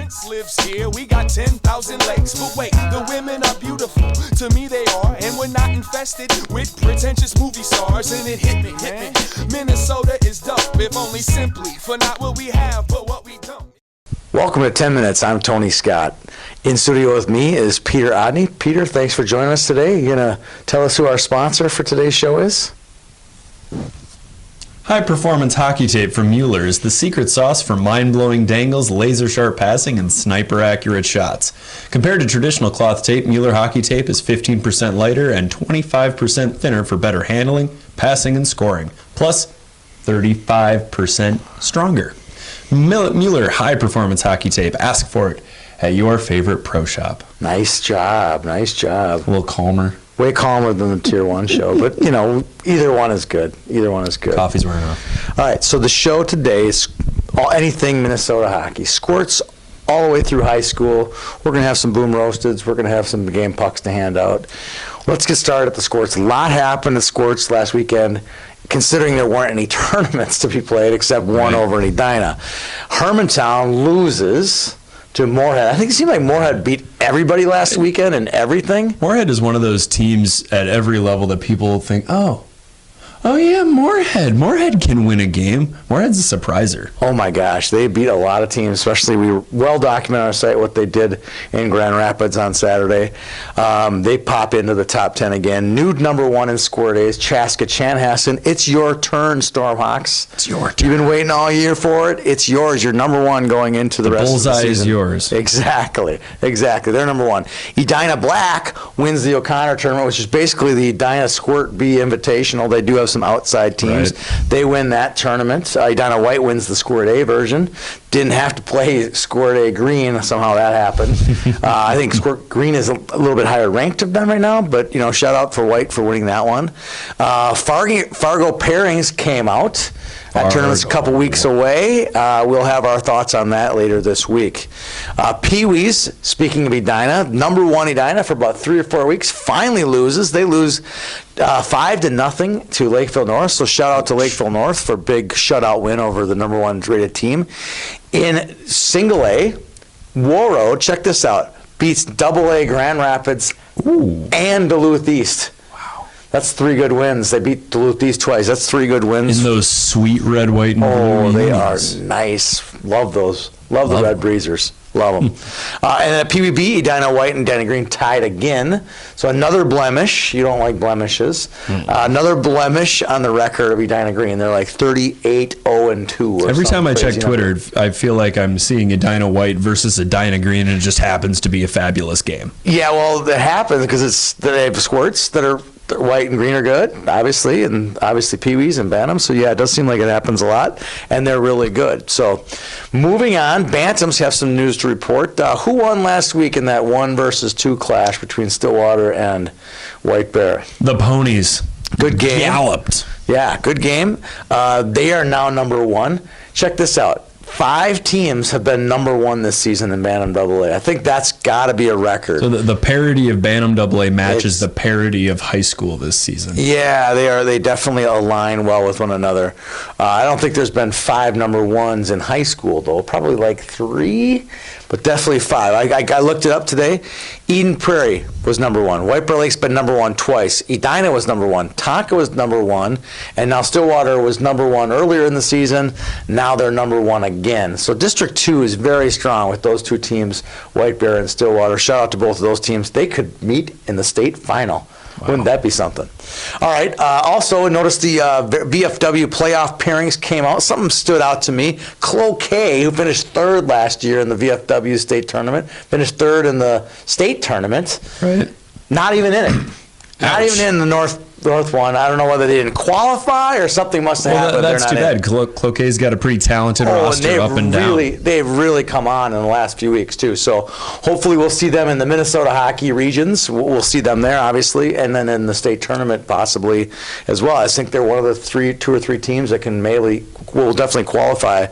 Prince lives here, we got 10,000 lakes. But wait, the women are beautiful, to me they are. And we're not infested with pretentious movie stars. And it hit me, Minnesota is dope, if only simply for not what we have, but what we don't. Welcome to 10 Minutes. I'm Tony Scott. In studio with me is Peter Odney. Peter, thanks for joining us today. You going to tell us who our sponsor for today's show is? High-performance hockey tape from Mueller is the secret sauce for mind-blowing dangles, laser-sharp passing, and sniper-accurate shots. Compared to traditional cloth tape, Mueller hockey tape is 15% lighter and 25% thinner for better handling, passing, and scoring. Plus, 35% stronger. Mueller high-performance hockey tape. Ask for it at your favorite pro shop. Nice job. Nice job. A little calmer. Way calmer than the Tier 1 show, but, you know, either one is good. Either one is good. Coffee's wearing off. All right, so the show today is anything Minnesota hockey. Squirts all the way through high school. We're going to have some boom roasteds. We're going to have some game pucks to hand out. Let's get started at the Squirts. A lot happened at Squirts last weekend, considering there weren't any tournaments to be played except one over in Edina. Hermantown loses to Moorhead. I think it seemed like Moorhead beat everybody last weekend and everything. Moorhead is one of those teams at every level that people think, oh yeah, Moorhead. Moorhead can win a game. Moorhead's a surpriser. Oh my gosh, they beat a lot of teams, especially we well documented on our site what they did in Grand Rapids on Saturday. They pop into the top 10 again. New number 1 in score days, Chaska Chanhassen. It's your turn, Stormhawks. It's your turn. You've been waiting all year for it. It's yours. You're number 1 going into the rest of the season. Bullseye is yours. Exactly. They're number 1. Edina Black wins the O'Connor tournament, which is basically the Edina Squirt B Invitational. They do have some outside teams. Right. They win that tournament. Edina White wins the Squirt A version. Didn't have to play Squirt A Green. Somehow that happened. I think Squirt Green is a little bit higher ranked of them right now, but you know, shout out for White for winning that one. Fargo pairings came out. That tournament's a couple weeks away. We'll have our thoughts on that later this week. Pee-wees, speaking of Edina, number 1 Edina for about 3 or 4 weeks, finally loses. They lose 5-0 to Lakeville North. So shout out to Lakeville North for a big shutout win over the number 1 rated team. In single A, Warroad, check this out, beats double A Grand Rapids and Duluth East. That's 3 good wins. They beat Duluth East twice. That's 3 good wins. In those sweet red, white, and blue. Oh, they are nice. Love those. Love the Red Breezers. Love them. And then at PBB, Edina White and Edina Green tied again. So another blemish. You don't like blemishes. Another blemish on the record of Edina Green. They're like 38-0-2. Every time I check Twitter, I feel like I'm seeing Edina White versus Edina Green, and it just happens to be a fabulous game. Yeah, well, that happens because they have squirts that are white and green are good, obviously, and obviously Pee-wees and Bantams. So, yeah, it does seem like it happens a lot, and they're really good. So, moving on, Bantams have some news to report. Who won last week in that 1 versus 2 clash between Stillwater and White Bear? The Ponies. Good game. Galloped. Yeah, good game. They are now number 1. Check this out. 5 teams have been number 1 this season in Bantam AA. I think that's got to be a record. So the parity of Bantam AA matches the parity of high school this season. Yeah, they are. They definitely align well with one another. I don't think there's been 5 number 1s in high school, though. Probably like 3, but definitely 5. I looked it up today. Eden Prairie was number 1. White Bear Lake's been number 1 twice. Edina was number 1. Tonka was number 1. And now Stillwater was number 1 earlier in the season. Now they're number 1 again. So District 2 is very strong with those 2 teams, White Bear and Stillwater. Shout out to both of those teams. They could meet in the state final. Wow. Wouldn't that be something? All right. Also, notice the VFW playoff pairings came out. Something stood out to me. Cloquet, who finished 3rd last year in the VFW state tournament, finished 3rd in the state tournament. Right. Not even in it. Not even in the North one. I don't know whether they didn't qualify or something must have happened. That's too bad. Cloquet's got a pretty talented roster up and down. They've really come on in the last few weeks, too. So hopefully we'll see them in the Minnesota hockey regions. We'll see them there, obviously, and then in the state tournament possibly as well. I think they're one of the 2 or 3 teams that will definitely qualify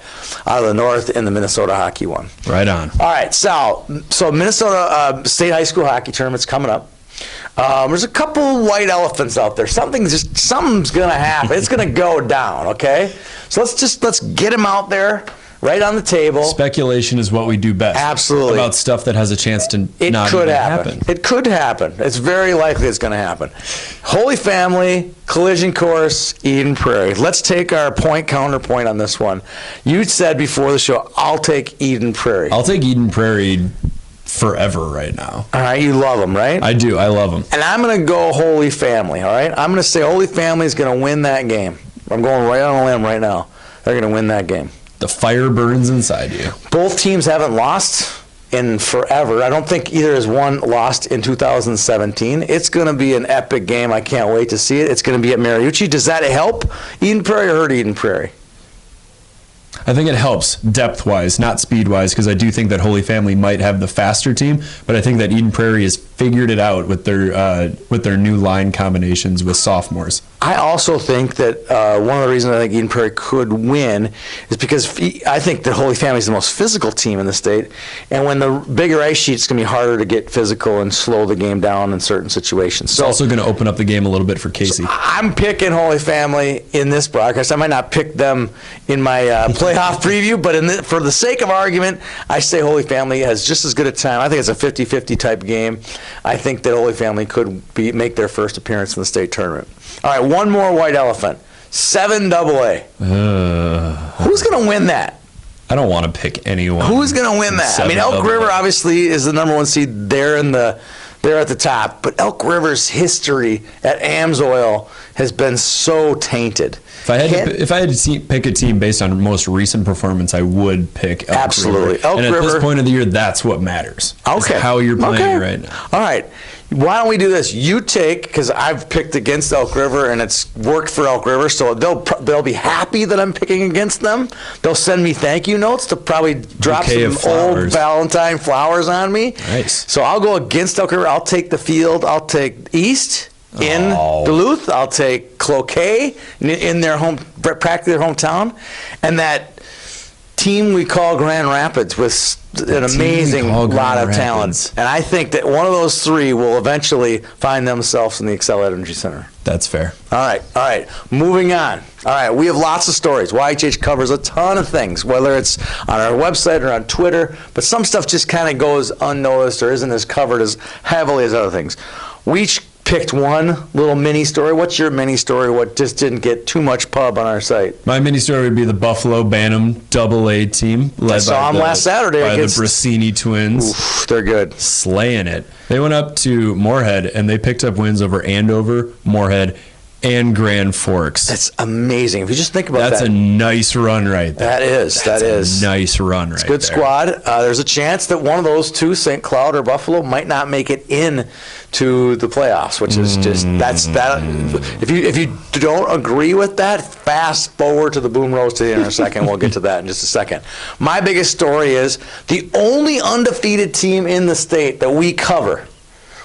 out of the North in the Minnesota hockey one. Right on. All right, so Minnesota State High School hockey tournament's coming up. There's a couple white elephants out there. Something's going to happen. It's going to go down, okay? So let's get them out there right on the table. Speculation is what we do best. Absolutely. About stuff that has a chance to not could even happen. It could happen. It's very likely it's going to happen. Holy Family, Collision Course, Eden Prairie. Let's take our counterpoint on this one. You said before the show, I'll take Eden Prairie. I'll take Eden Prairie forever right now. All right, you love them, right? I do. I love them. And I'm going to go Holy Family, all right? I'm going to say Holy Family is going to win that game. I'm going right on a limb right now. They're going to win that game. The fire burns inside you. Both teams haven't lost in forever. I don't think either has lost in 2017. It's going to be an epic game. I can't wait to see it. It's going to be at Mariucci. Does that help Eden Prairie or hurt Eden Prairie? I think it helps depth-wise, not speed-wise, because I do think that Holy Family might have the faster team, but I think that Eden Prairie has figured it out with their new line combinations with sophomores. I also think that one of the reasons I think Eden Prairie could win is because I think that Holy Family is the most physical team in the state, and when the bigger ice sheet, it's going to be harder to get physical and slow the game down in certain situations. It's also going to open up the game a little bit for Casey. So I'm picking Holy Family in this broadcast. I might not pick them in my playoff preview, but for the sake of argument, I say Holy Family has just as good a time. I think it's a 50-50 type game. I think that Holy Family could make their first appearance in the state tournament. All right, one more white elephant. 7 AA. Who's going to win that? I don't want to pick anyone. Who's going to win that? I mean, Elk River obviously is the number 1 seed. They're at the top. But Elk River's history at Amsoil has been so tainted. If I had to pick a team based on most recent performance, I would pick Elk Absolutely. River. Elk and River, at this point of the year, that's what matters. Okay. How you're playing right now. All right. Why don't we do this? You take, because I've picked against Elk River and it's worked for Elk River, so they'll be happy that I'm picking against them. They'll send me thank you notes to probably drop some old Valentine flowers on me. Nice. So I'll go against Elk River. I'll take the field. I'll take East in Duluth. I'll take Cloquet in their practically their hometown, and that team we call Grand Rapids with an amazing lot of talent. And I think that one of those three will eventually find themselves in the Excel Energy Center. That's fair. All right. Moving on. All right, we have lots of stories. YHH covers a ton of things, whether it's on our website or on Twitter, but some stuff just kind of goes unnoticed or isn't as covered as heavily as other things. We each picked one little mini story. What's your mini story? What just didn't get too much pub on our site? My mini story would be the Buffalo Bantam AA team led by last Saturday by the Brasini twins. Oof, they're good. Slaying it. They went up to Moorhead and they picked up wins over Andover, Moorhead, and Grand Forks. That's amazing. If you just think about that. That's a nice run right there. That is. A nice run right there. It's a good squad. There's a chance that one of those two, St. Cloud or Buffalo, might not make it in to the playoffs, which is just, that's that. If you don't agree with that, fast forward to the Boom Roast in a second. We'll get to that in just a second. My biggest story is the only undefeated team in the state that we cover,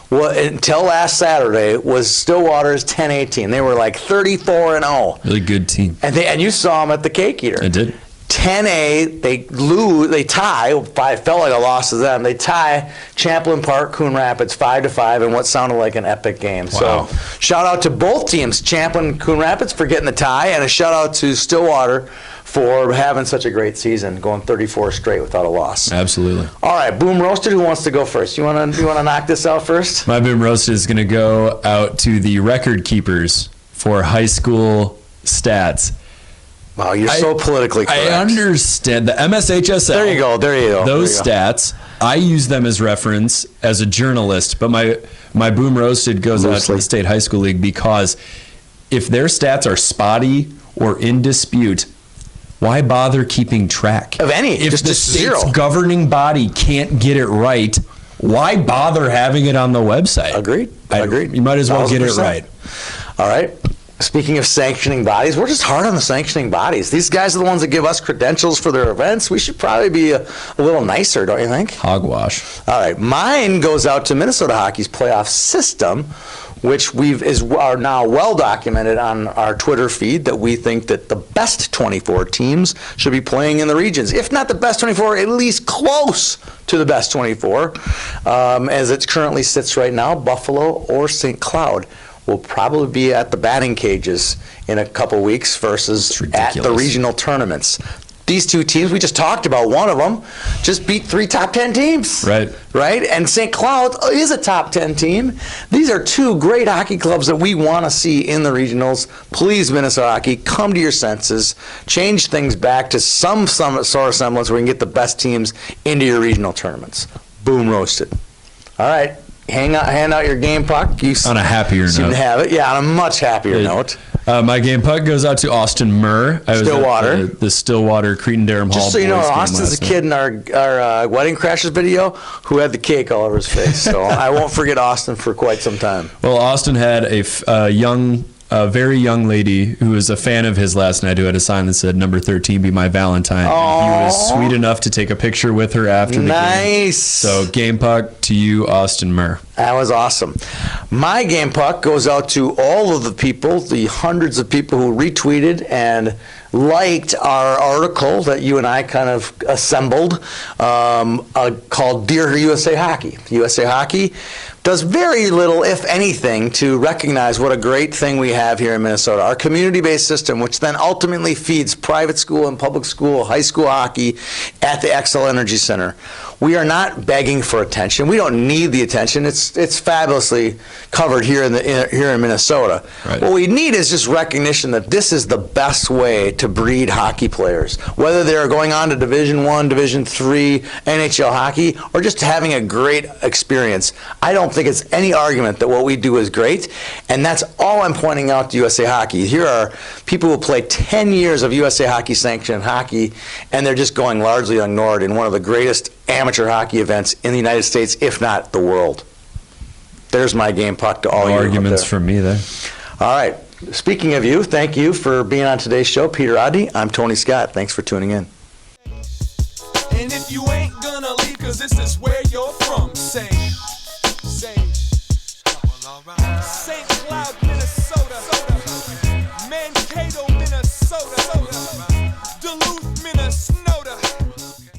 well, until last Saturday, was Stillwater's 10-18. They were like 34-0. Really good team. And you saw them at the Cake Eater. I did. 10A, they tie. It felt like a loss to them. They tie Champlain Park, Coon Rapids 5-5 in what sounded like an epic game. Wow. So shout out to both teams, Champlain, Coon Rapids, for getting the tie, and a shout out to Stillwater for having such a great season, going 34 straight without a loss. Absolutely. All right, Boom Roasted, who wants to go first? You want to knock this out first? My Boom Roasted is going to go out to the record keepers for high school stats. Wow, you're so politically correct. I understand the MSHSL. There you go. Those stats, I use them as reference as a journalist, but my Boom Roasted goes out to the State High School League because if their stats are spotty or in dispute, why bother keeping track? Of any. If just the state's zero. Governing body can't get it right, why bother having it on the website? Agreed. You might as well 1,000%. get it right. All right. Speaking of sanctioning bodies, we're just hard on the sanctioning bodies. These guys are the ones that give us credentials for their events. We should probably be a little nicer, don't you think? Hogwash. All right. Mine goes out to Minnesota Hockey's playoff system, which are now well documented on our Twitter feed, that we think that the best 24 teams should be playing in the regions. If not the best 24, at least close to the best 24. As it currently sits right now, Buffalo or St. Cloud will probably be at the batting cages in a couple weeks versus at the regional tournaments. these two teams, we just talked about one of them, just beat 3 top 10 teams. Right? And St. Cloud is a top 10 team. These are 2 great hockey clubs that we want to see in the regionals. Please, Minnesota Hockey, come to your senses. Change things back to some sort of semblance where we can get the best teams into your regional tournaments. Boom, roasted. All right. Hand out your game puck. You on a happier seem note. To have it. Yeah, on a much happier note. My game puck goes out to Austin Murr. I was Stillwater. at the Stillwater Cretin-Derham Hall. Just so you know, boys game Austin's a last kid in our Wedding Crashers video who had the cake all over his face. So I won't forget Austin for quite some time. Well, Austin had a very young lady who was a fan of his last night who had a sign that said, "Number 13 be my Valentine." And he was sweet enough to take a picture with her after the game. Nice. So game puck to you, Austin Murr. That was awesome. My game puck goes out to all of the people, the hundreds of people who retweeted and liked our article that you and I kind of assembled called Dear USA Hockey. USA Hockey does very little, if anything, to recognize what a great thing we have here in Minnesota. Our community-based system, which then ultimately feeds private school and public school, high school hockey at the Xcel Energy Center. We are not begging for attention. We don't need the attention. It's fabulously covered here in Minnesota. Right. What we need is just recognition that this is the best way to breed hockey players, whether they're going on to Division I, Division III, NHL hockey, or just having a great experience. I don't think it's any argument that what we do is great, and that's all I'm pointing out to USA Hockey. Here are people who play 10 years of USA Hockey sanctioned hockey, and they're just going largely ignored in one of the greatest amateur hockey events in the United States, if not the world. There's my game puck to all No you arguments from me there. All right. Speaking of you, thank you for being on today's show. Peter Oddy, I'm Tony Scott. Thanks for tuning in. And if you ain't gonna leave, cause this is where you're from, say